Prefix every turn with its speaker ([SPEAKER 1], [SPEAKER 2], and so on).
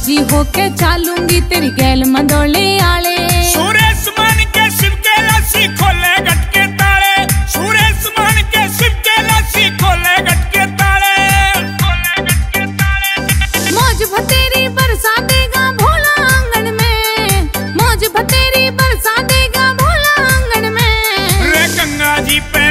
[SPEAKER 1] राजी होके चालूंगी तेरी गैल मंदोले आले।
[SPEAKER 2] सुरेश मान के शिव के लस्सी खोले गटके ताले, सुरेश मान के शिव के लस्सी खोले गटके ताले, खोले गटके ताले।
[SPEAKER 1] मौज भतेरी बरसा देगा भोला आंगन में, मौज भतेरी बरसा देगा भोला आंगन में।
[SPEAKER 2] रे गंगा जी पे